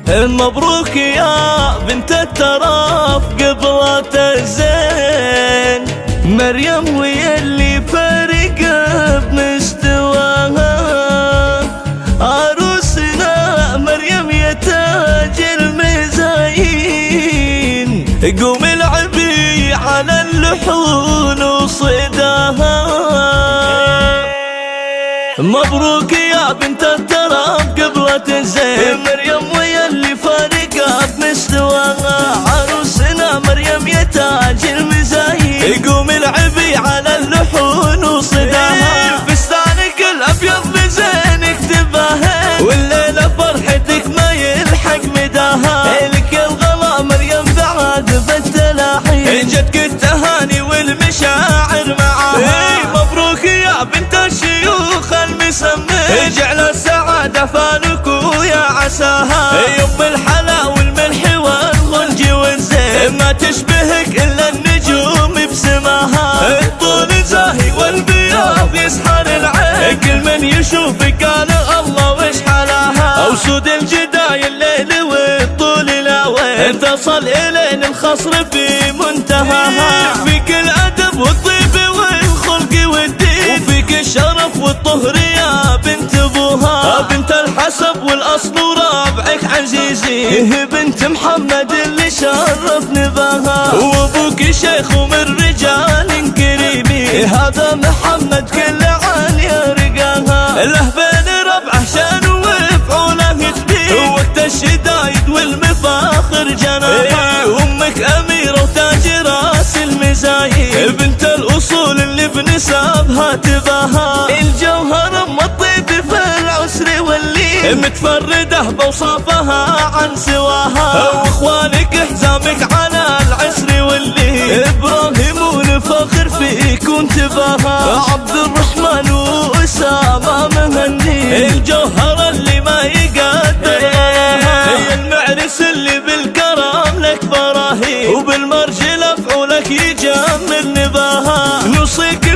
مبروك يا بنت التراف قبلة الزين، مريم ويا اللي فارق بمستواها. عروسنا مريم يا تاج المزايين، قوم العبي على اللحون وصداها. مبروك يا بنت التراف قبلة الزين، مريم ويا اللي فارقة بمستواها. عروسنا مريم يا تاج المزايين، قوم العبي على اللحون وصداها. فستانك الابيض بزين اكتباها، والليلة فرحتك ما يلحق مداها. لك الغلا مريم بعد بالتلاحين، جتك التهاني والمشاعر معاها. مبروك يا بنت الشيوخ المسمين، جعل السعادة فانك ويا عساها. يم الحلا والملح والغنج والزين، ما تشبهك إلا النجوم بسماها. الطول زاهي والبياض يسحر العين، كل من يشوفك قال الله وش حلاها. وسود الجداي الليل والطول لاوين، تصل إلين الخصر في منتهاها. فيك الأدب والطيب والخلق والدين، وفيك الشرف والطهر يا بنت ابوها. بنت الحسب والاصل ورابعك عزيزين، بنت محمد اللي شرف نباها. وابوك شيخ ومن رجال كريمين، هذا محمد كل عن يرقاها. له بين ربعه شان وفعوله كبير، وقت الشدايد والمفاخر جناها. امك اميره وتاج راس المزايين، بنت الاصول اللي بنسابها تباها. الجوهر ام الطيب في العسر واللين، متفرده بوصافها عن سواها. واخوانك حزامك على العسر واللين، ابراهيم والفخر فيك وانتباها. عبد الرحمن واسامه مهني، الجوهر اللي ما يقدر غلاها. المعرس اللي بالكرم لك براهين، وبالمرج لفعولك يجمل نباها. نوصيك